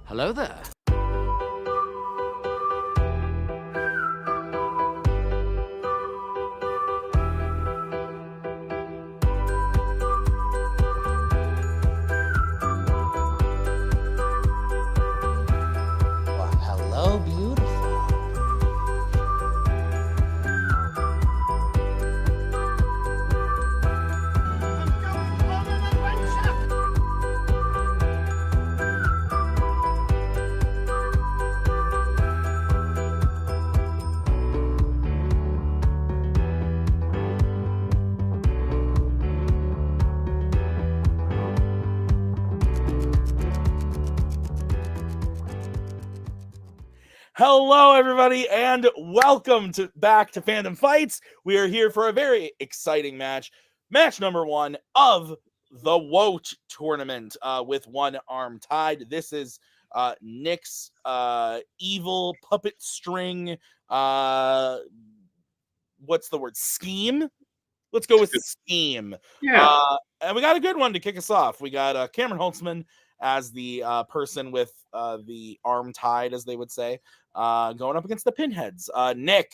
Hello there. Well, hello, beautiful. Hello, everybody, and welcome back to Fandom Fights. We are here for a very exciting match number 1 of the WOAT tournament with one arm tied. This is Nick's evil puppet string. What's the word? Scheme? Let's go with scheme. Yeah. And we got a good one to kick us off. We got Cameron Holzmann as the person with the arm tied, as they would say, going up against the Pinheads. Nick,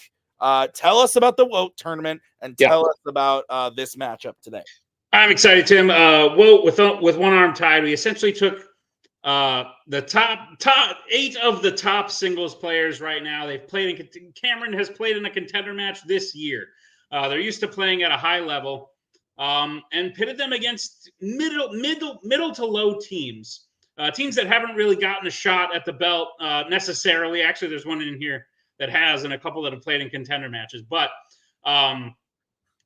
tell us about the WOAT tournament and tell us about this matchup today. I'm excited, Tim. WOAT with one arm tied. We essentially took the top 8 of the top singles players right now. They've played Cameron has played in a contender match this year. They're used to playing at a high level, and pitted them against middle to low teams. Teams that haven't really gotten a shot at the belt necessarily. Actually, there's one in here that has, and a couple that have played in contender matches. But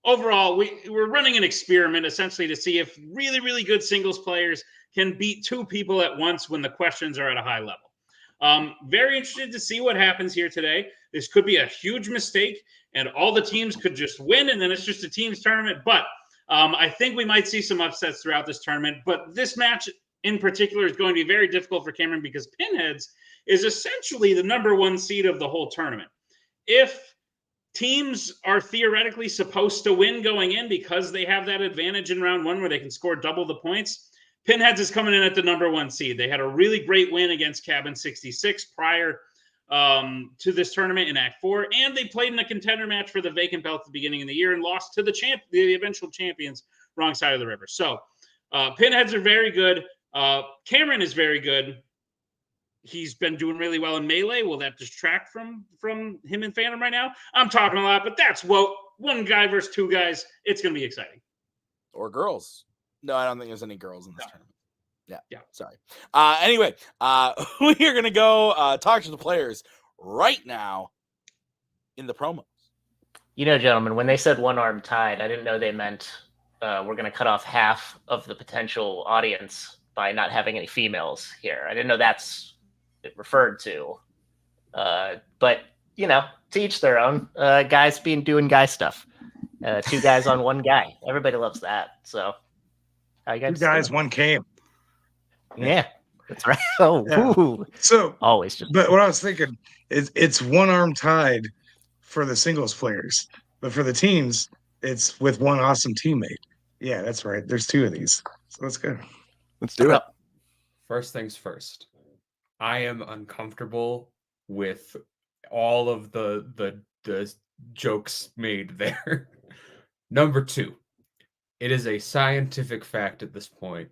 overall, we're running an experiment essentially to see if really, really good singles players can beat 2 people at once when the questions are at a high level. Very interested to see what happens here today. This could be a huge mistake, and all the teams could just win, and then it's just a teams tournament. But I think we might see some upsets throughout this tournament. But this match in particular is going to be very difficult for Cameron because Pinheads is essentially the number 1 seed of the whole tournament. If teams are theoretically supposed to win going in because they have that advantage in round 1 where they can score double the points, Pinheads is coming in at the number 1 seed. They had a really great win against Cabin 66 prior to this tournament in Act 4, and they played in a contender match for the vacant belt at the beginning of the year and lost to the eventual champions, wrong side of the river. So Pinheads are very good. Cameron is very good. He's been doing really well in Melee. Will that distract from him in Fandom right now? I'm talking a lot, but that's WOAT. 1 guy versus 2 guys. It's going to be exciting. Or girls. No, I don't think there's any girls in this tournament. Yeah. Sorry. Anyway, we are going to go talk to the players right now in the promos. You know, gentlemen, when they said one arm tied, I didn't know they meant we're going to cut off half of the potential audience by not having any females here. I didn't know that's it referred to. But, you know, to each their own. Guys doing guy stuff. 2 guys on 1 guy. Everybody loves that. So, how you guys 2 guys, 1 came. Yeah, that's right. Oh, Yeah. Ooh. So Always just. But what I was thinking is it's one arm tied for the singles players, but for the teams, it's with 1 awesome teammate. Yeah, that's right. There's 2 of these. So let's go. Let's do it. First things first. I am uncomfortable with all of the jokes made there. Number 2, it is a scientific fact at this point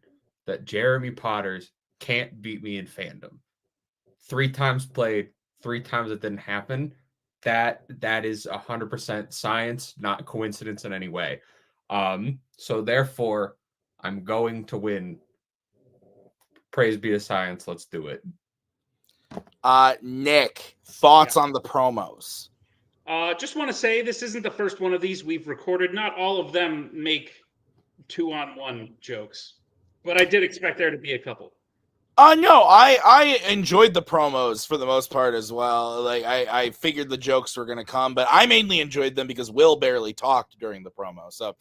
that Jeremy Potters can't beat me in Fandom. 3 times played, 3 times it didn't happen. That is 100% science, not coincidence in any way. So therefore, I'm going to win. Praise be to science. Let's do it. Nick, thoughts on the promos? Just want to say this isn't the first one of these we've recorded. Not all of them make 2-on-1 jokes, but I did expect there to be a couple. No, I enjoyed the promos for the most part as well. Like I figured the jokes were going to come, but I mainly enjoyed them because Will barely talked during the promo. So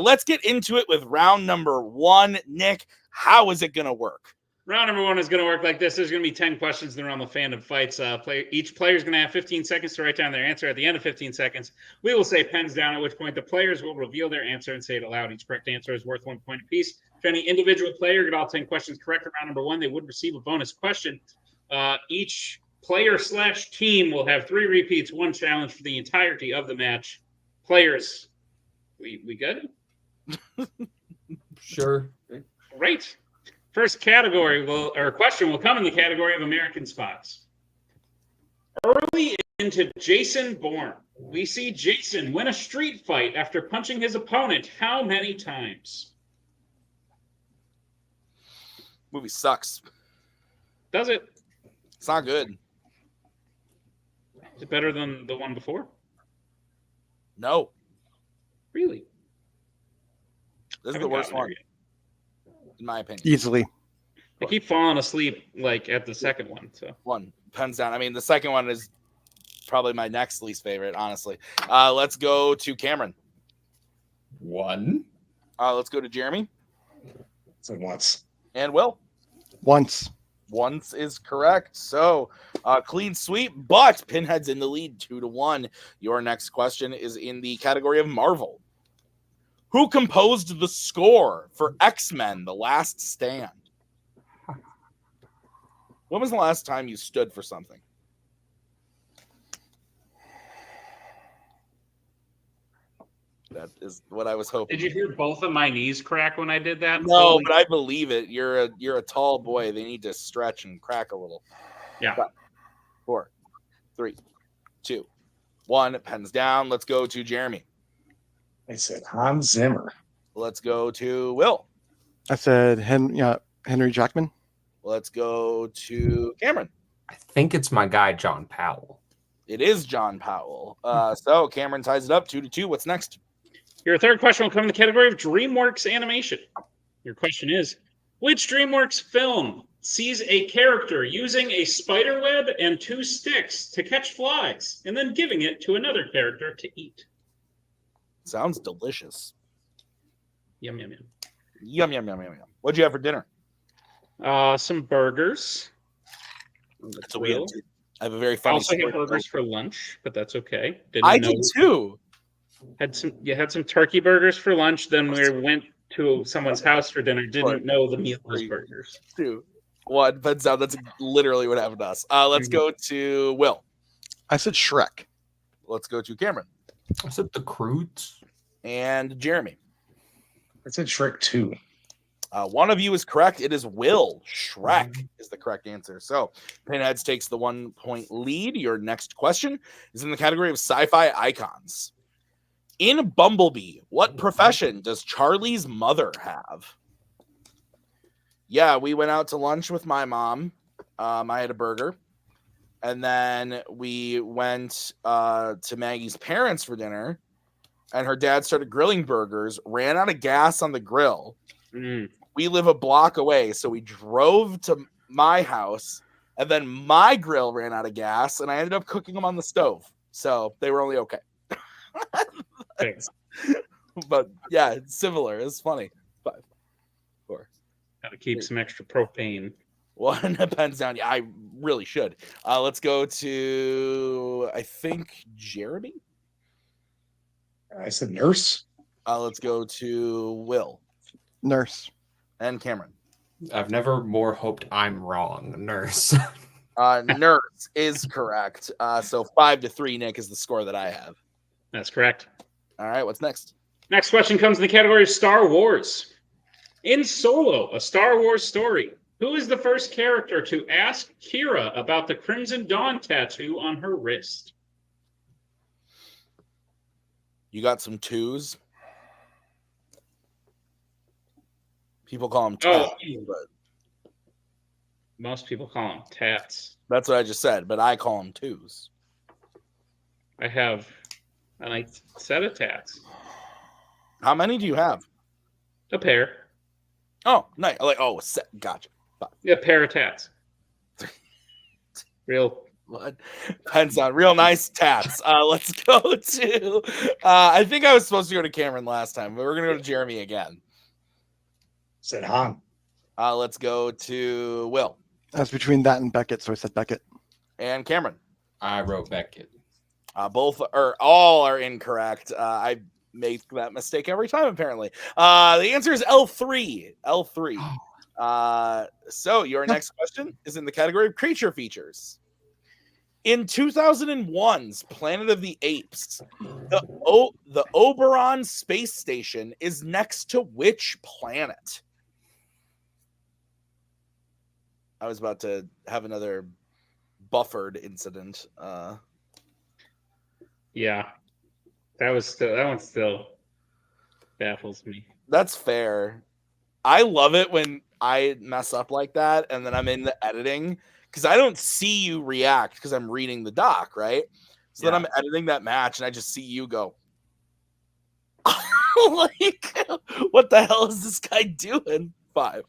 let's get into it with round number 1. Nick, how is it going to work? Round number 1 is going to work like this. There's going to be 10 questions that are on the Fandom Fights. Each player is going to have 15 seconds to write down their answer. At the end of 15 seconds, we will say pens down, at which point the players will reveal their answer and say it aloud. Each correct answer is worth 1 point apiece. If any individual player got all 10 questions correct in round number 1, they would receive a bonus question. Each player/team will have 3 repeats, 1 challenge for the entirety of the match. Players, we good? Sure. Great. First question will come in the category of American spots. Early into Jason Bourne, we see Jason win a street fight after punching his opponent how many times? Movie sucks. Does it? It's not good. Is it better than the one before? No, Really? this is Haven't the worst gotten one, there yet. in my opinion. Easily. I keep falling asleep like at the second one. So One pens down. I mean, the second one is probably my next least favorite, honestly. Let's go to Cameron. 1. Let's go to Jeremy Said once. and Will. Once. Once is correct. So clean sweep, but Pinhead's in the lead 2-1. Your next question is in the category of Marvel. Who composed the score for X-Men: The Last Stand? When was the last time you stood for something? That is what I was hoping. did you hear both of my knees crack when I did that? No, Holy- but I believe it. You're a tall boy. They need to stretch and crack a little. Yeah. 4, 3, 2, 1. Pens down. Let's go to Jeremy. I said Hans Zimmer. Let's go to Will. I said Henry Jackman. Let's go to Cameron. I think it's my guy, John Powell. It is John Powell. So Cameron ties it up 2-2. What's next? Your third question will come in the category of DreamWorks animation. Your question is, which DreamWorks film sees a character using a spider web and 2 sticks to catch flies and then giving it to another character to eat? Sounds delicious. Yum, yum, yum. Yum, yum, yum, yum, yum. What'd you have for dinner? Some burgers. That's what we had too. I have a very funny Also story. had burgers for lunch, but that's okay. I did too. You had some turkey burgers for lunch. Then we went to someone's house for dinner. Didn't know the meat was burgers. Two. One. Pens down. That's literally what happened to us. Let's go to Will. I said Shrek. Let's go to Cameron. I said the Croods. And Jeremy. I said Shrek 2. One of you is correct. It is Will. Shrek is the correct answer. So Pinheads takes the 1 point lead. Your next question is in the category of sci-fi icons. In Bumblebee, what profession does Charlie's mother have? Yeah, we went out to lunch with my mom. I had a burger. And then we went to Maggie's parents for dinner. And her dad started grilling burgers, ran out of gas on the grill. We live a block away, so we drove to my house, and then my grill ran out of gas, and I ended up cooking them on the stove. So they were only okay. But yeah, it's similar. It's funny. 5, 4. Got to keep some extra propane. 1. Pens down. Yeah, I really should. Let's go to, I think, Jeremy. I said nurse. Let's go to Will Nurse. and Cameron. I've never more hoped I'm wrong. Nurse. Nurse is correct. So 5-3, Nick, is the score that I have. That's correct. All right, what's next? Next question comes in the category of Star Wars. In Solo, a Star Wars story, who is the first character to ask Kira about the Crimson Dawn tattoo on her wrist? You got some 2s. People call them tats, but Most people call them tats. that's what I just said, but I call them 2s. I have a nice set of tats. How many do you have? A pair. Oh, nice. Like, oh, set. Gotcha. A pair of tats. Real. What? Pens on real nice tats. Let's go to. I think I was supposed to go to Cameron last time, but we're gonna go to Jeremy again. Said Han. Let's go to Will I was between that and Beckett, so I said Beckett. and Cameron. I wrote Beckett. All are incorrect. I make that mistake every time, apparently. The answer is L3. L3. So your next question is in the category of creature features. In 2001's Planet of the Apes, the Oberon space station is next to which planet? I was about to have another buffered incident. Yeah, that one still baffles me. That's fair. I love it when I mess up like that and then I'm in the editing because I don't see you react because I'm reading the doc, right? So then I'm editing that match and I just see you go, like, what the hell is this guy doing? 5.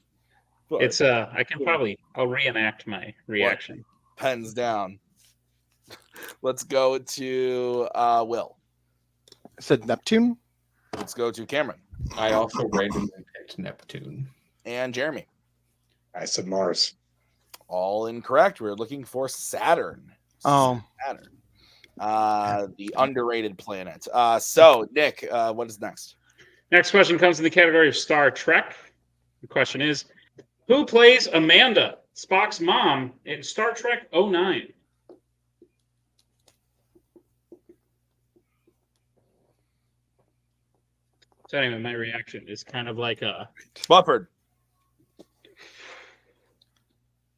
It's I'll reenact my reaction. Pens down. Let's go to Will. I said Neptune. Let's go to Cameron I also randomly picked Neptune. and Jeremy. I said Mars. All incorrect. We're looking for Saturn. Oh, Saturn. The underrated planet. So Nick, what is next? Next question comes in the category of Star Trek. The question is, who plays Amanda, Spock's mom, in Star Trek 09? So anyway, my reaction is kind of like a... Bufford.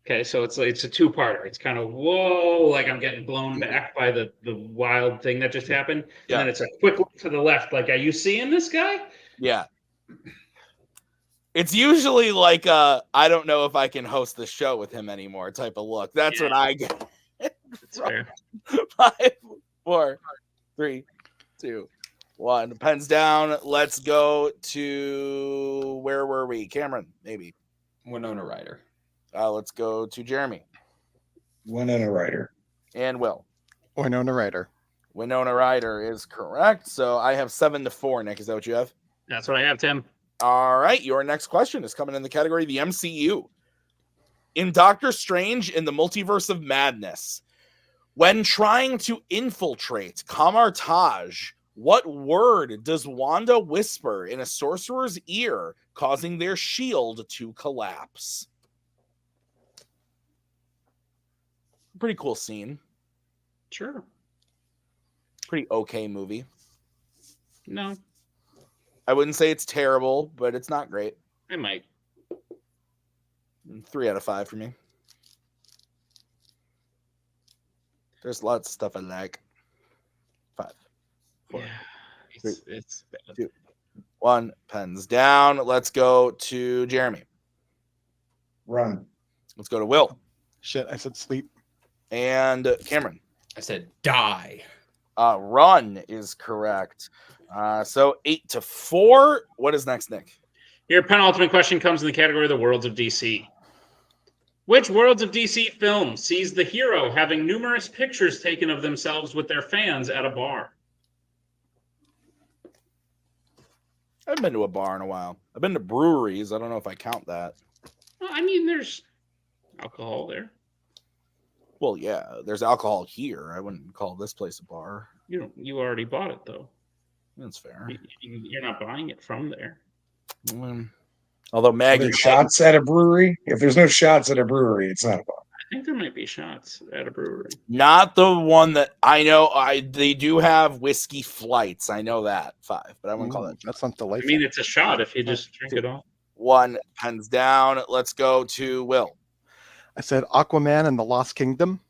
Okay, so it's a two-parter. It's kind of, whoa, like I'm getting blown back by the wild thing that just happened. Yeah. And then it's a quick look to the left, like, are you seeing this guy? Yeah. It's usually like I don't know if I can host the show with him anymore type of look. That's what I get. That's fair. 5, 4, 3, 2, 1. Pens down. Let's go to where were we? Cameron, maybe. Winona Ryder. Let's go to Jeremy Winona Ryder. and Will. Winona Ryder. Winona Ryder is correct. So I have 7-4. Nick, is that what you have? That's what I have, Tim. All right. Your next question is coming in the category of the MCU. In Doctor Strange in the Multiverse of Madness, when trying to infiltrate Kamartaj, what word does Wanda whisper in a sorcerer's ear, causing their shield to collapse? Pretty cool scene. Sure. Pretty okay movie. No, I wouldn't say it's terrible, but it's not great. I might. 3 out of 5 for me. There's lots of stuff I like. 5, 4, Yeah, it's bad. 2, 1. Pens down. Let's go to Jeremy. Run. Let's go to Will Shit, I said sleep. and Cameron. I said die. Run is correct. So 8-4. What is next, Nick? Your penultimate question comes in the category of the Worlds of DC. Which Worlds of DC film sees the hero having numerous pictures taken of themselves with their fans at a bar? I haven't been to a bar in a while. I've been to breweries. I don't know if I count that. Well, I mean, there's alcohol there. Well, yeah, there's alcohol here. I wouldn't call this place a bar. You already bought it, though. That's fair. You're not buying it from there. Although Are Maggie, there shots at a brewery? If there's no shots at a brewery, it's not a bar. I think there might be shots at a brewery. not the one that I know. They do have whiskey flights. I know that 5, but I wouldn't call Ooh, that. That's not I delightful. mean, it's a shot if you just drink it all. 1. Pens down. Let's go to Will. I said Aquaman and the Lost Kingdom.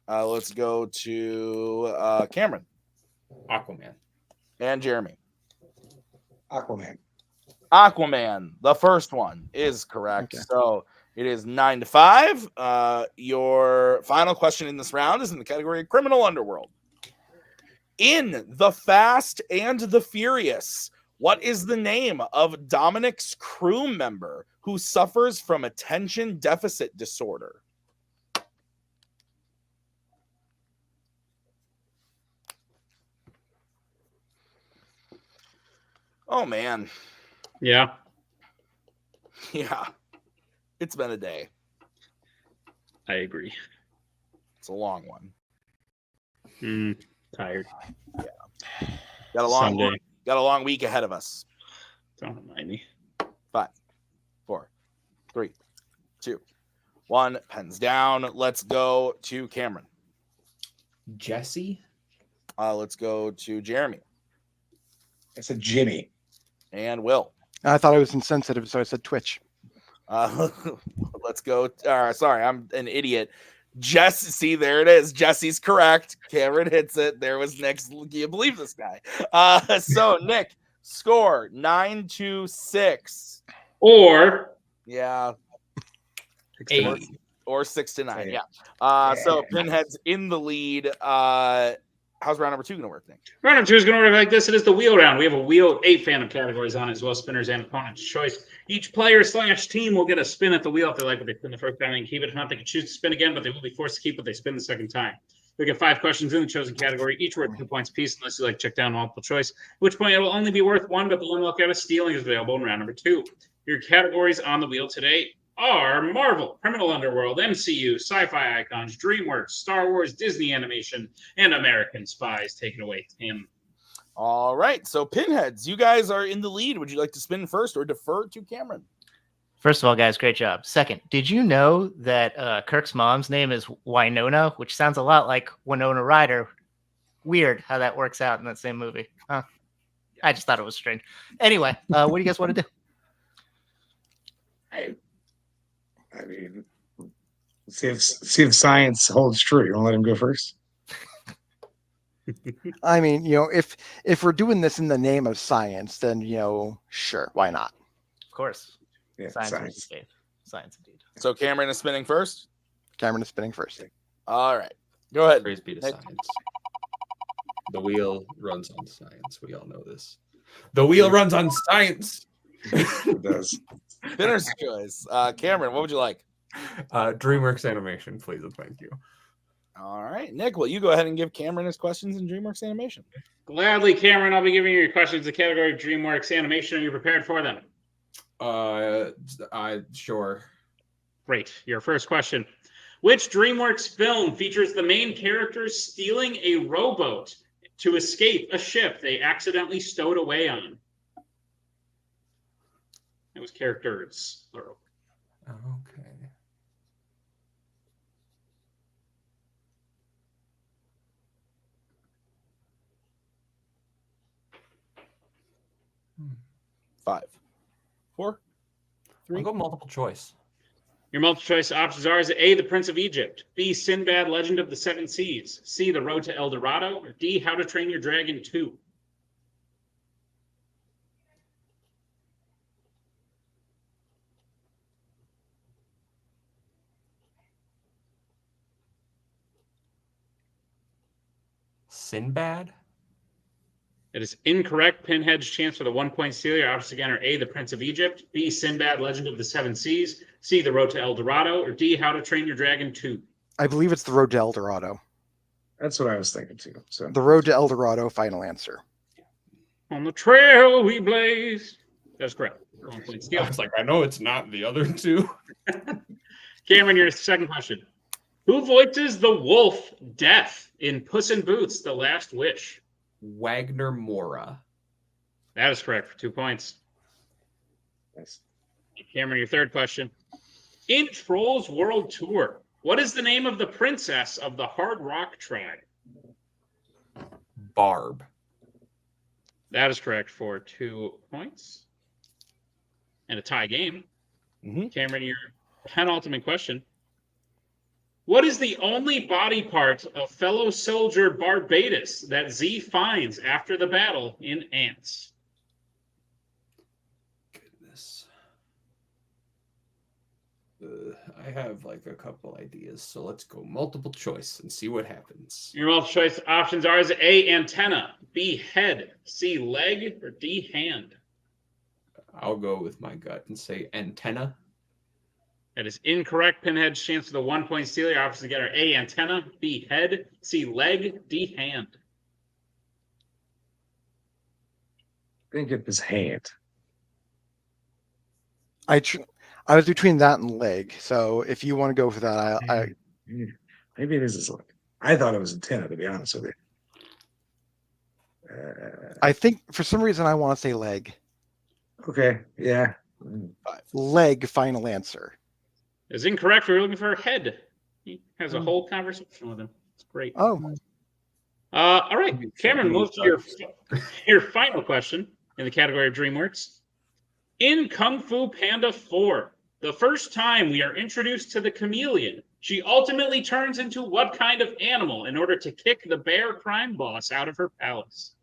Let's go to Cameron Aquaman. and Jeremy. Aquaman. Aquaman, the first one, is correct. Okay. So it is 9-5. Your final question in this round is in the category of Criminal Underworld. In The Fast and the Furious, what is the name of Dominic's crew member who suffers from attention deficit disorder? Oh, man. Yeah. Yeah. It's been a day. I agree. It's a long one. Tired. Got a long week ahead of us. Don't remind me. 5, 4, 3, 2, 1. Pens down. Let's go to Cameron. Jesse. Let's go to Jeremy I said Jimmy. and Will. I thought I was insensitive, so I said Twitch. Let's go. Sorry, I'm an idiot. Jesse, see, there it is. Jesse's correct. Cameron hits it. There was Nick's. Do you believe this guy? So Nick, score 9-6. Or Yeah, 8. or 6-9. Eight. Yeah. So Pinheads in the lead. How's round number 2 going to work, Nick? round number 2 is going to work like this. It is the wheel round. We have a wheel, 8 Fandom categories on it, as well as spinners and opponent's choice. Each player / team will get a spin at the wheel if they like what they spin the first time. They can keep it. If not, they can choose to spin again, but they will be forced to keep what they spin the second time. We get 5 questions in the chosen category, each worth 2 points apiece, unless you like check down multiple choice, at which point it will only be worth 1, but the one look at a stealing is available in round number 2. Your categories on the wheel today are Marvel, Criminal Underworld, MCU, sci-fi icons, DreamWorks, Star Wars, Disney animation, and American Spies. Take it away, Tim. All right. So Pinheads, you guys are in the lead. Would you like to spin first or defer to Cameron? First of all, guys, great job. Second, did you know that Kirk's mom's name is Winona, which sounds a lot like Winona Ryder? Weird how that works out in that same movie. Huh? I just thought it was strange. Anyway, what do you guys want to do? I mean, see if science holds true. You want to let him go first? I mean, if we're doing this in the name of science, then sure, why not? Of course. Yeah, Science, science. indeed. Science indeed. So Cameron is spinning first. Cameron is spinning first. All right. Go ahead. Praise be to Nick. science. The wheel runs on science. We all know this. The wheel runs on science. It does. Spinner's choice. Cameron, what would you like? DreamWorks animation, please and thank you. All right. Nick, will you go ahead and give Cameron his questions in DreamWorks animation? Gladly, Cameron. I'll be giving you your questions. The category of DreamWorks animation. Are you prepared for them? Sure. Great. Your first question. Which DreamWorks film features the main characters stealing a rowboat to escape a ship they accidentally stowed away on? It was characters, plural. Okay. Five, four, I'll go multiple choice. Your multiple choice options are: is it A, The Prince of Egypt, B, Sinbad, Legend of the Seven Seas, C, The Road to El Dorado, or D, How to Train Your Dragon 2? Sinbad? It is incorrect. Pinhead's chance for the 1 point steal. Your options again are A, The Prince of Egypt, B, Sinbad, Legend of the Seven Seas, C, The Road to El Dorado, or D, How to Train Your Dragon 2. I believe it's the Road to El Dorado. That's what I was thinking too. So The Road to El Dorado, final answer. On the trail we blaze. That's correct. 1 point steal. I was like, I know it's not the other two. Cameron, your second question. Who voices the wolf Death in Puss in Boots: The Last Wish? Wagner Mora. That is correct for 2 points. nice. Cameron, your third question. In Trolls World Tour, what is the name of the princess of the Hard Rock tribe? Barb. That is correct for 2 points. And a tie game. Mhm. Cameron, your penultimate question. What is the only body part of fellow soldier Barbatus that Z finds after the battle in Ants? Goodness. I have like a couple ideas, so let's go multiple choice and see what happens. Your multiple choice options are: is it A, antenna, B, head, C, leg, or D, hand? I'll go with my gut and say antenna. That is incorrect. Pinhead's chance for the 1 point steal. Your options again are A, antenna, B, head, C, leg, D, hand. I think it was hand. I was between that and leg, so if you want to go for that, I Maybe it is his leg. I thought it was antenna, to be honest with you. I think for some reason I want to say leg. Okay, yeah. Leg, final answer. is incorrect. We were looking for head. He has a whole conversation with him. It's great. Oh, All right, Cameron, move to your final question in the category of DreamWorks. In Kung Fu Panda 4, the first time we are introduced to the chameleon, she ultimately turns into what kind of animal in order to kick the bear crime boss out of her palace?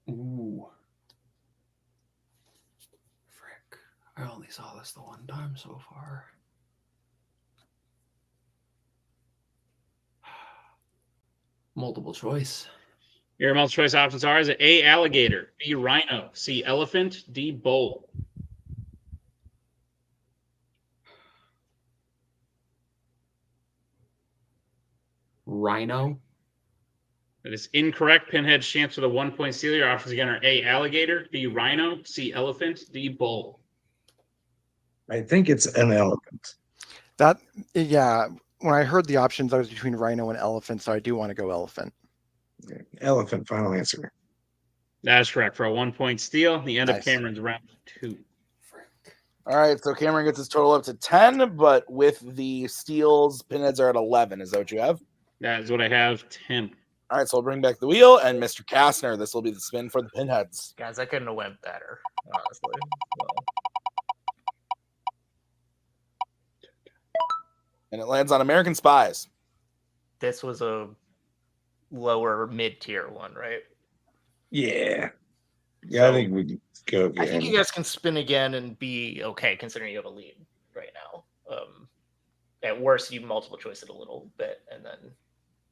Ooh. Frick. I only saw this the one time so far. Multiple choice. Your multiple choice options are: is it A, alligator, B, rhino, C, elephant, D, bull? Rhino. That is incorrect. Pinhead's chance for the 1 point steal. Your options again are A, alligator, B, rhino, C, elephant, D, bull. I think it's an elephant. yeah. When I heard the options, I was between rhino and elephant, so I do want to go elephant. Elephant, final answer. That is correct for a 1 point steal. The end of Nice. Cameron's round 2. All right, so Cameron gets his total up to 10, but with the steals, Pinheads are at 11. Is that what you have? That is what I have. 10. All right, so we'll bring back the wheel, and Mr. Kastner, this will be the spin for the Pinheads. Guys, I couldn't have went better, honestly. So, And it lands on American Spies. this was a lower mid-tier one, right? Yeah. Yeah, I think we could go again. I think you guys can spin again and be okay, considering you have a lead right now. At worst, you multiple choice it a little bit and then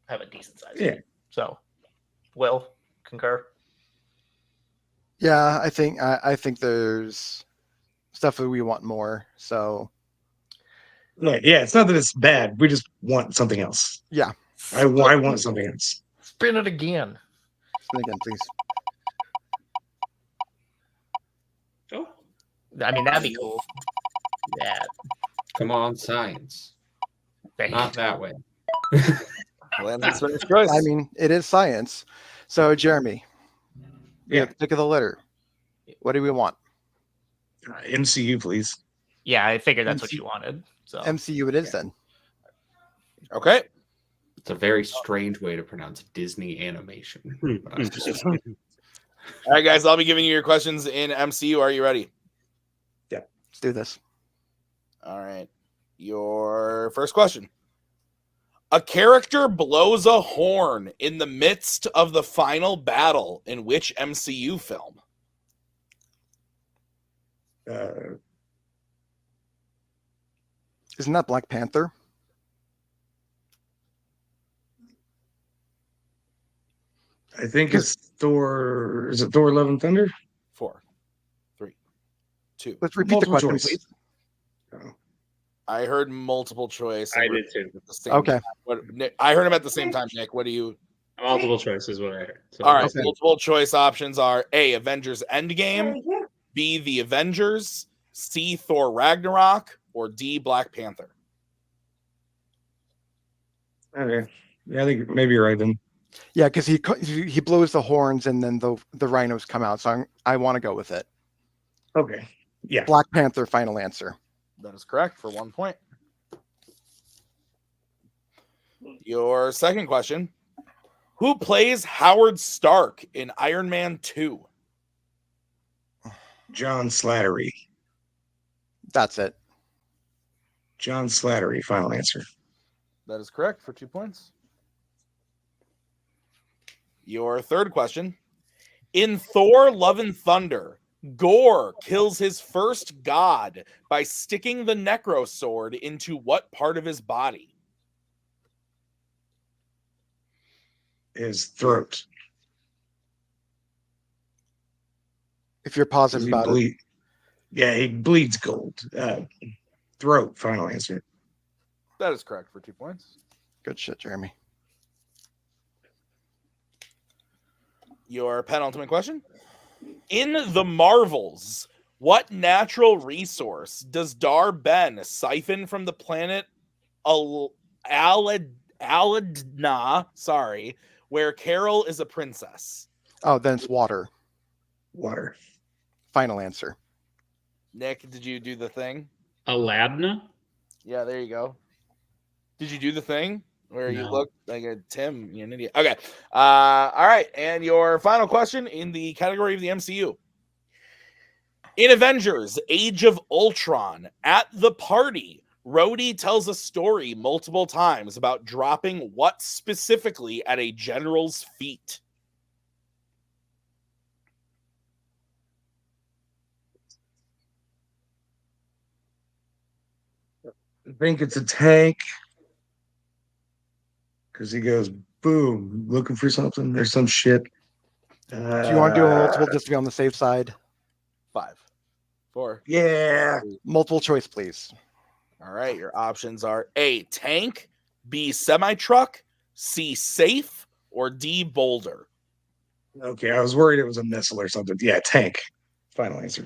have a decent size. Yeah. lead. So, Will, concur? Yeah, I think there's stuff that we want more. So Right, yeah, it's not that it's bad. We just want something else. yeah, I want something else. Spin it again. spin again, please. Oh, I mean, that'd be cool. Yeah. Come on, science. Thank Not you. that way. Lands on Spinner's Choice. I mean, it is science. So Jeremy, Yeah. pick of the litter. What do we want? MCU, please. Yeah, I figured that's what MC you wanted. So MCU it is then. Okay. It's a very strange way to pronounce Disney animation. But I'm just- All right, guys, I'll be giving you your questions in MCU. Are you ready? Let's do this. All right. Your first question. A character blows a horn in the midst of the final battle in which MCU film? Isn't that Black Panther? I think it's Thor. Is it Thor: Love and Thunder? 4, 3, 2. Let's repeat Multiple the question, choice. please. Oh. I heard multiple choice. I and did too. at the same Okay. time. What, Nick, I heard them at the same time, Nick. What do you? Multiple choice is what I heard. So All right. Okay. Multiple choice options are A, Avengers Endgame, B, The Avengers, C, Thor Ragnarok, or D, Black Panther. Okay. Yeah, I think maybe you're right then. Yeah, because he blows the horns and then the rhinos come out. So I want to go with it. Okay. Yeah. Black Panther, final answer. That is correct for 1 point. Your second question. Who plays Howard Stark in Iron Man 2? John Slattery. That's it. John Slattery, final answer. That is correct for 2 points. Your third question. In Thor: Love and Thunder, Gore kills his first god by sticking the Necro Sword into what part of his body? His throat. If you're positive He about it. bleed. Yeah, he bleeds gold. Throat, final answer. That is correct for 2 points. Good shit, Jeremy. Your penultimate question. In the Marvels, what natural resource does Dar Ben siphon from the planet Aladna, where Carol is a princess? Oh, then it's water. Water. Final answer. Nick, did you do the thing? Aladna? Yeah, there you go. Did you do the thing where you No. look like a Tim? You're an idiot. Okay. All right. And your final question in the category of the MCU. In Avengers Age of Ultron, at the party, Rhodey tells a story multiple times about dropping what specifically at a general's feet? I think it's a tank because he goes boom, looking for something. There's some shit. Do you want to do a multiple just to be on the safe side? 5, 4. Yeah. Multiple choice, please. All right. Your options are A, tank, B, semi-truck, C, safe, or D, boulder. Okay, I was worried it was a missile or something. Yeah, tank. Final answer.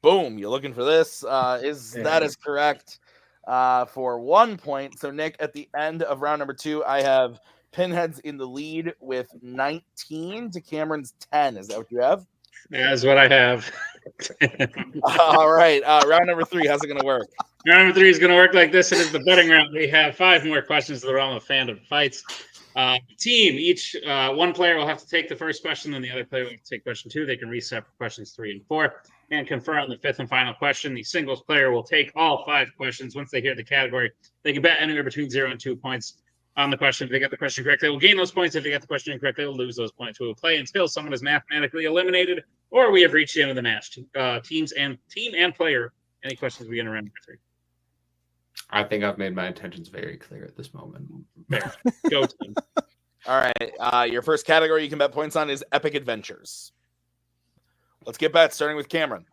Boom. You're looking for this. That is correct for 1 point. So, Nick, at the end of round number 2, I have Pinheads in the lead with 19 to Cameron's 10. Is that what you have? That's what I have. All right. Round number 3. How's it going to work? Round number 3 is going to work like this. It is the betting round. We have 5 more questions to the realm of Fandom Fights. Team, each one player will have to take the first question, and the other player will have to take question 2. They can reset for questions 3 and 4 and confer on the 5th and final question. The singles player will take all 5 questions. Once they hear the category, they can bet anywhere between 0 and 2 points on the question. If they get the question correct, they will gain those points. If they get the question incorrect, they will lose those points. We will play until someone is mathematically eliminated or we have reached the end of the match. Team and player, any questions we get around number 3? I think I've made my intentions very clear at this moment. Fair. Go team. All right. Your first category you can bet points on is Epic Adventures. Let's get bets, starting with Cameron.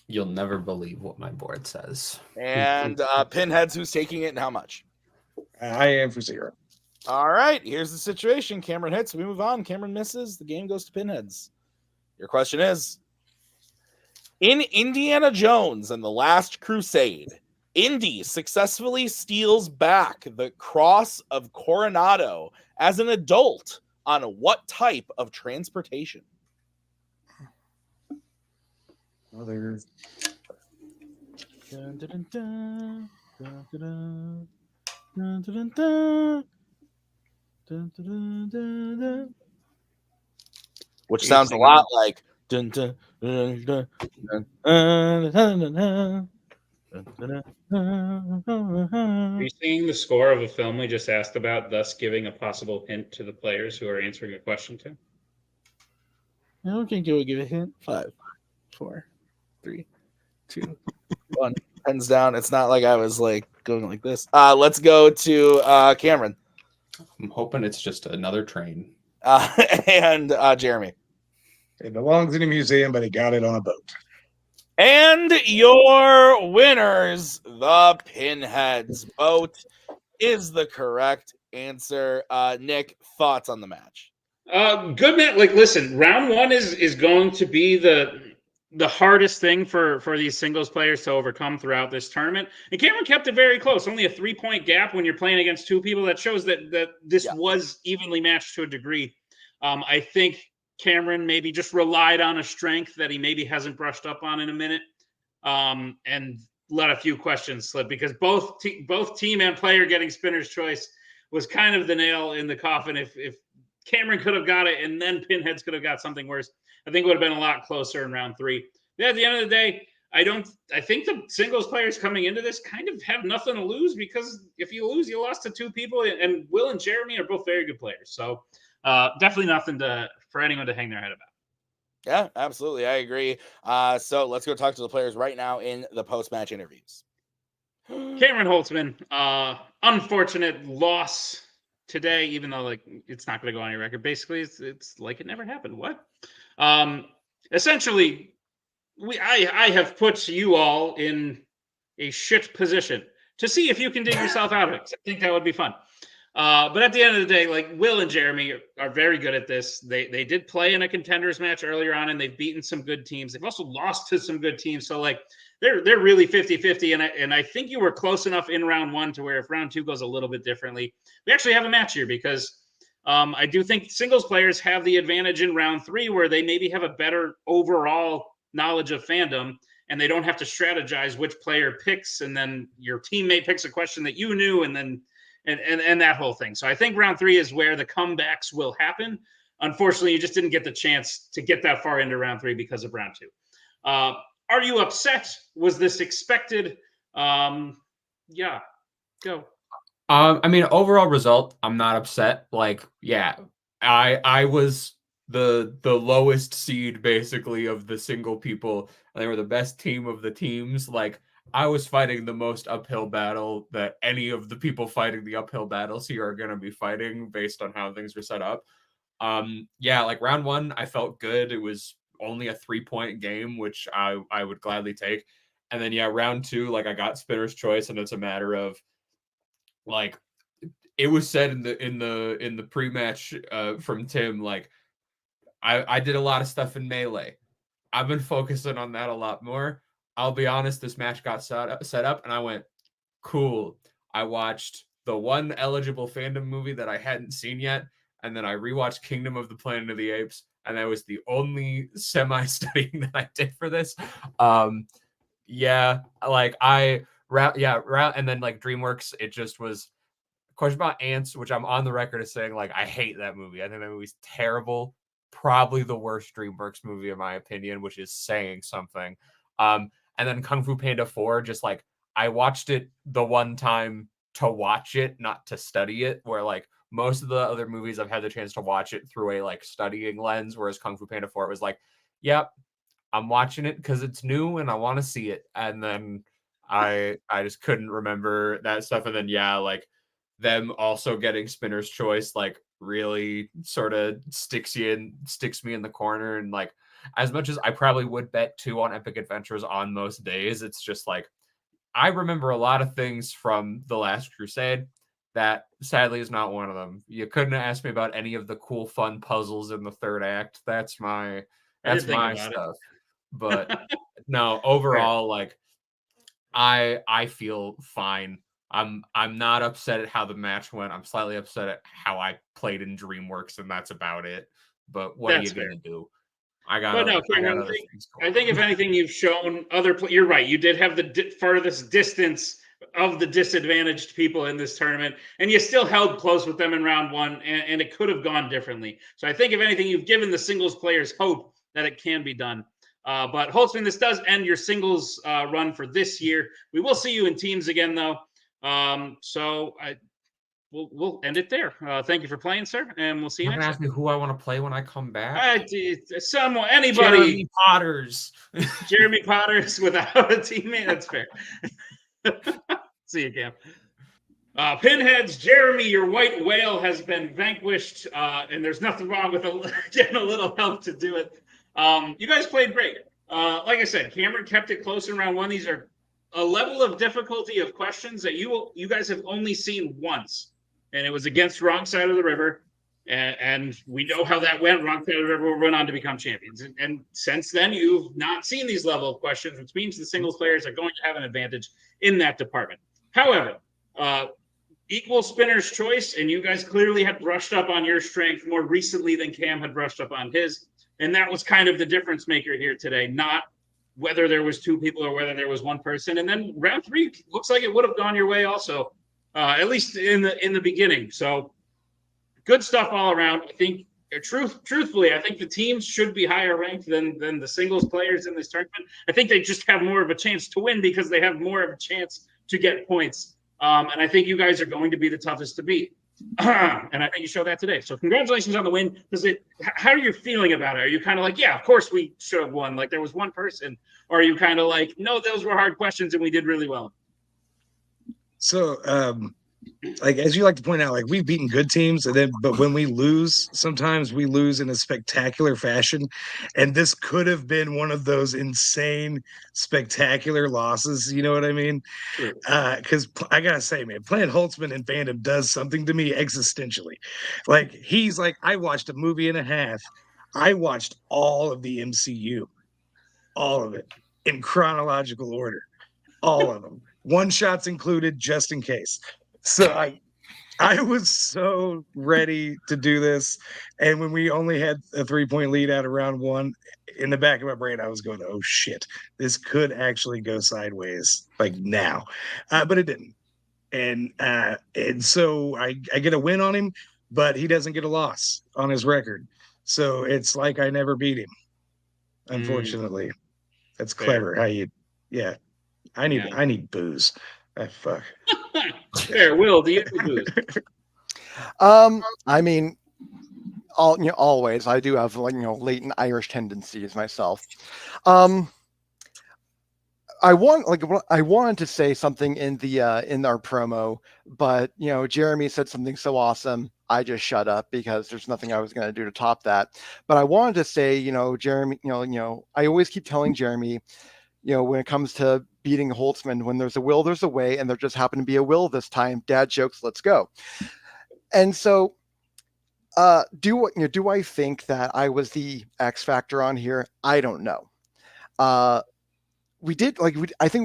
You'll never believe what my board says. And Pinheads, who's taking it and how much? I am for 0. All right. Here's the situation. Cameron hits. We move on. Cameron misses. The game goes to Pinheads. Your question is, in Indiana Jones and the Last Crusade, Indy successfully steals back the Cross of Coronado as an adult on what type of transportation? Other. Dun, dun, dun, dun, dun, dun, dun, dun, dun, dun, dun, dun, dun. Which sounds a lot like dun, dun, dun, dun, dun, dun, dun, dun, dun. Are you singing the score of a film we just asked about, thus giving a possible hint to the players who are answering a question to? Okay, give a hint. 5, 4, 3, 2, 1. Pens down. It's not like I was like going like this. Let's go to Cameron. I'm hoping it's just another train. And Jeremy. It belongs in a museum, but he got it on a boat. And your winners, the Pinheads. Boat is the correct answer. Nick, thoughts on the match? Good man. Like, listen, round 1 is going to be the hardest thing for these singles players to overcome throughout this tournament. And Cameron kept it very close. Only a 3-point gap when you're playing against 2 people. That shows that this was evenly matched to a degree. I think Cameron maybe just relied on a strength that he maybe hasn't brushed up on in a minute, and let a few questions slip, because both team and player getting spinner's choice was kind of the nail in the coffin. If Cameron could have got it and then Pinheads could have got something worse, I think it would have been a lot closer in round 3. Yeah, at the end of the day, I think the singles players coming into this kind of have nothing to lose, because if you lose, you lost to 2 people, and Will and Jeremy are both very good players. So definitely nothing for anyone to hang their head about. Yeah, absolutely. I agree. So let's go talk to the players right now in the post-match interviews. Cameron Holzmann, unfortunate loss today, even though like it's not going to go on your record. Basically, it's like it never happened. What? Essentially, I have put you all in a shit position to see if you can dig yourself out of it. I think that would be fun. But at the end of the day, like, Will and Jeremy are very good at this. They did play in a contenders match earlier on, and they've beaten some good teams. They've also lost to some good teams. So like they're really 50-50. And I think you were close enough in round 1 to where if round 2 goes a little bit differently, we actually have a match here, because I do think singles players have the advantage in round 3, where they maybe have a better overall knowledge of Fandom, and they don't have to strategize which player picks, and then your teammate picks a question that you knew, and then and that whole thing. So I think round 3 is where the comebacks will happen. Unfortunately, you just didn't get the chance to get that far into round 3 because of round 2. Are you upset? Was this expected? Yeah, go. I mean, overall result, I'm not upset. Like, yeah, I was the lowest seed basically of the single people. They were the best team of the teams. Like, I was fighting the most uphill battle that any of the people fighting the uphill battles here are going to be fighting based on how things were set up. Yeah, like round 1, I felt good. It was only a 3-point game, which I would gladly take. And then yeah, round 2, like I got Spinner's Choice, and it's a matter of like it was said in the pre-match from Tim, like I did a lot of stuff in Melee. I've been focusing on that a lot more. I'll be honest, this match got set up and I went, cool. I watched the one eligible Fandom movie that I hadn't seen yet, and then I rewatched Kingdom of the Planet of the Apes, and that was the only semi-studying that I did for this. Yeah, like and then like DreamWorks, it just was question about Ants, which I'm on the record as saying, like, I hate that movie. I think that movie's terrible. Probably the worst DreamWorks movie, in my opinion, which is saying something. And then Kung Fu Panda 4, just like, I watched it the one time to watch it, not to study it, where like most of the other movies I've had the chance to watch it through a like studying lens, whereas Kung Fu Panda 4, it was like, yep, I'm watching it because it's new and I want to see it. And then I just couldn't remember that stuff. And then yeah, like them also getting Spinner's Choice like really sort of sticks me in the corner. And like as much as I probably would bet 2 on Epic Adventures on most days, it's just like I remember a lot of things from The Last Crusade that sadly is not one of them. You couldn't ask me about any of the cool fun puzzles in the 3rd act. That's my stuff. But no, overall, like I feel fine. I'm not upset at how the match went. I'm slightly upset at how I played in DreamWorks, and that's about it. But what That's are you gonna do? I think if anything, you've shown you're right. You did have the farthest distance of the disadvantaged people in this tournament, and you still held close with them in round 1, and it could have gone differently. So I think if anything, you've given the singles players hope that it can be done. But Holzmann, this does end your singles run for this year. We will see you in teams again, though. We'll end it there. Thank you for playing, sir, and we'll see you next time. Ask me who I want to play when I come back. Anybody. Jeremy Potters. Jeremy Potters without a teammate. That's fair. See you, Cam. Pinheads, Jeremy, your white whale has been vanquished, and there's nothing wrong with getting a little help to do it. You guys played great. Like I said, Cameron kept it close in round 1. These are a level of difficulty of questions that you guys have only seen once, and it was against Wrong Side of the River, and we know how that went. Wrong Side of the River went on to become champions, and since then you've not seen these level of questions, which means the singles players are going to have an advantage in that department. However, equal Spinner's Choice, and you guys clearly had brushed up on your strength more recently than Cam had brushed up on his, and that was kind of the difference maker here today, not whether there was 2 people or whether there was 1 person. And then round 3 looks like it would have gone your way also, at least in the beginning. So good stuff all around. I think truthfully, I think the teams should be higher ranked than the singles players in this tournament. I think they just have more of a chance to win because they have more of a chance to get points. And I think you guys are going to be the toughest to beat. And I think you showed that today. So congratulations on the win. How are you feeling about it? Are you kind of like, yeah, of course we should have won, like there was 1 person? Or are you kind of like, no, those were hard questions and we did really well? So, like as you like to point out, like we've beaten good teams, but when we lose, sometimes we lose in a spectacular fashion, and this could have been one of those insane, spectacular losses. You know what I mean? Because I gotta say, man, playing Holzmann in Fandom does something to me existentially. Like he's like, I watched a movie and a half. I watched all of the MCU, all of it in chronological order, all of them. One shots included, just in case. So I was so ready to do this. And when we only had a 3-point lead out of round one, in the back of my brain, I was going, oh shit, this could actually go sideways like now. But it didn't. And so I get a win on him, but he doesn't get a loss on his record. So it's like I never beat him, unfortunately. That's Fair. clever. Yeah. I need booze. Fuck. Fair. Will, do you have booze? I mean, always I do have latent Irish tendencies myself. I wanted to say something in our promo, but Jeremy said something so awesome, I just shut up because there's nothing I was going to do to top that. But I wanted to say, Jeremy, I always keep telling Jeremy, when it comes to beating Holzmann, when there's a will, there's a way, and there just happened to be a will this time. Dad jokes, let's go. And so, do I think that I was the X factor on here? I don't know. I think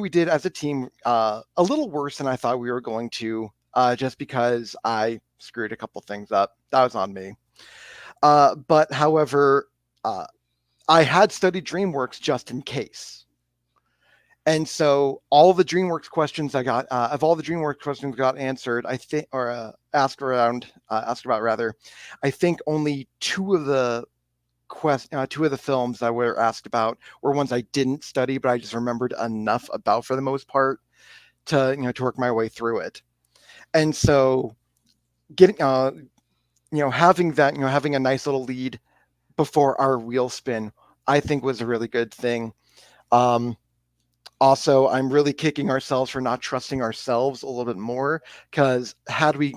we did as a team a little worse than I thought we were going to, just because I screwed a couple things up. That was on me. But however, I had studied DreamWorks just in case. And so all the DreamWorks questions I got, got answered, I think, or asked about rather, I think only two of the films that were asked about were ones I didn't study, but I just remembered enough about for the most part to work my way through it. And so getting having a nice little lead before our wheel spin, I think was a really good thing. Also, I'm really kicking ourselves for not trusting ourselves a little bit more, because had we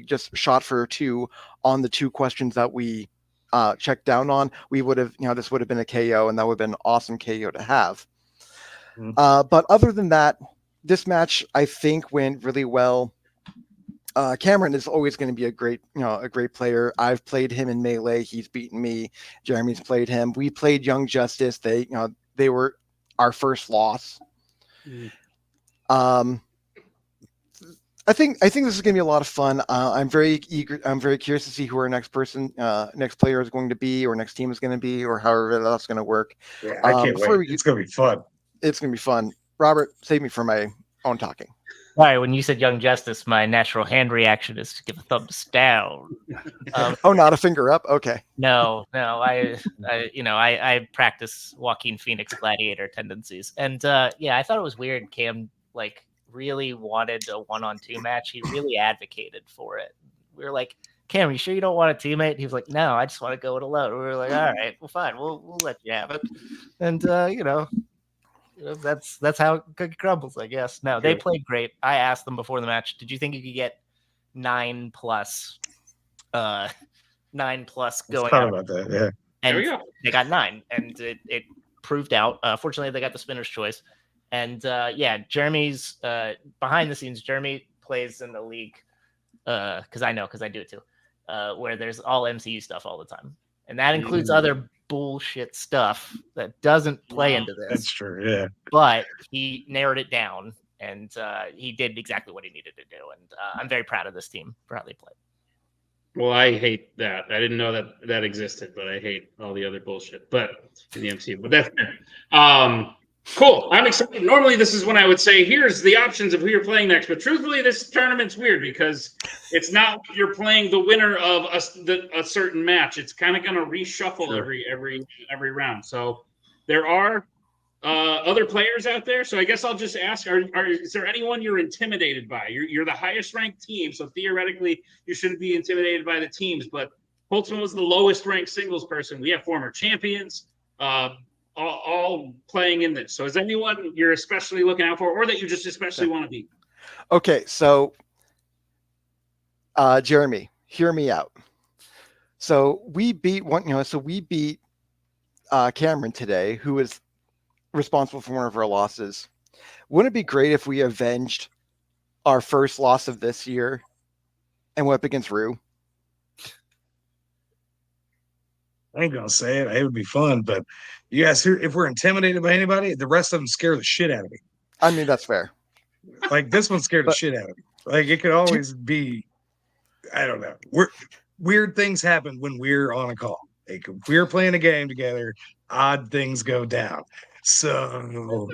just shot for 2 on the 2 questions that we checked down on, we would have, this would have been a KO, and that would have been an awesome KO to have. But other than that, this match I think went really well. Cameron is always going to be a great player. I've played him in Melee. He's beaten me. Jeremy's played him. We played Young Justice. They were our first loss. I think this is going to be a lot of fun. I'm very eager. I'm very curious to see who our next player is going to be, or next team is going to be, or however that's going to work. Yeah, I can't wait. It's going to be fun. It's going to be fun. Robert, save me from my own talking. All right, when you said Young Justice, my natural hand reaction is to give a thumbs down. Oh, not a finger up? Okay. No, I practice Joaquin Phoenix gladiator tendencies. And I thought it was weird. Cam really wanted a 1-on-2 match. He really advocated for it. We were like, Cam, you sure you don't want a teammate? He was like, no, I just want to go it alone. We were like, all right, well, fine, we'll let you have it. And that's how cookie crumbles, I guess. No, they played great. I asked them before the match, did you think you could get 9+ going out? About that, yeah. And they got 9, and it proved out. Fortunately, they got the spinner's choice. And Jeremy's behind the scenes. Jeremy plays in the league because I do it too, where there's all MCU stuff all the time, and that includes other bullshit stuff that doesn't play into this. That's true, yeah. But he narrowed it down, and he did exactly what he needed to do. And I'm very proud of this team for how they played. Well, I hate that. I didn't know that existed, but I hate all the other bullshit. But in the MCU, but that's fair. Cool. I'm excited. Normally, this is when I would say, here's the options of who you're playing next. But truthfully, this tournament's weird because it's not you're playing the winner of a certain match. It's kind of going to reshuffle every round. So there are other players out there. So I guess I'll just ask: is there anyone you're intimidated by? You're the highest ranked team, so theoretically you shouldn't be intimidated by the teams. But Holtzmann was the lowest ranked singles person. We have former champions. All playing in this. So is anyone you're especially looking out for, or that you just especially want to beat? Okay, so Jeremy, hear me out. So we beat Cameron today, who is responsible for one of our losses. Wouldn't it be great if we avenged our first loss of this year and went up against Rue? I ain't gonna say it. It would be fun, but you guys, if we're intimidated by anybody, the rest of them scare the shit out of me. I mean, that's fair. Like this one scared the shit out of me. Like it could always be I don't know. Weird things happen when we're on a call. Like if we're playing a game together, odd things go down. So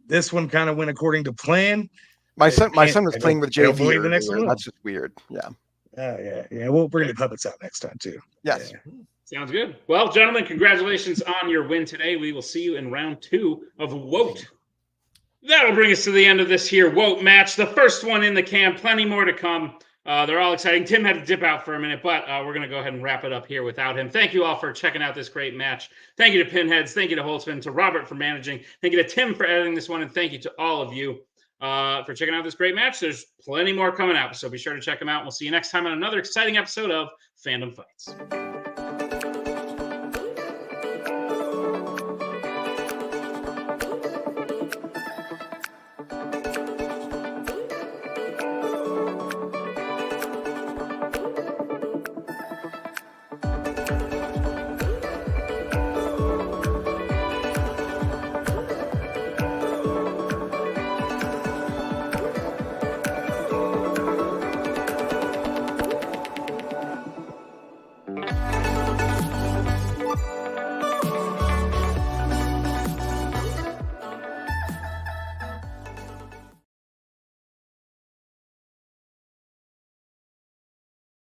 this one kind of went according to plan. My son was I playing with don't JV believe the next earlier. one. That's just weird. Yeah. Yeah. We'll bring the puppets out next time too. Yes. Yeah. Sounds good. Well, gentlemen, congratulations on your win today. We will see you in round 2 of WOAT. That'll bring us to the end of this here WOAT match. The first one in the can. Plenty more to come. They're all exciting. Tim had to dip out for a minute, but we're going to go ahead and wrap it up here without him. Thank you all for checking out this great match. Thank you to Pinheads. Thank you to Holzmann, to Robert for managing. Thank you to Tim for editing this one, and thank you to all of you for checking out this great match. There's plenty more coming out, so be sure to check them out. We'll see you next time on another exciting episode of Fandom Fights.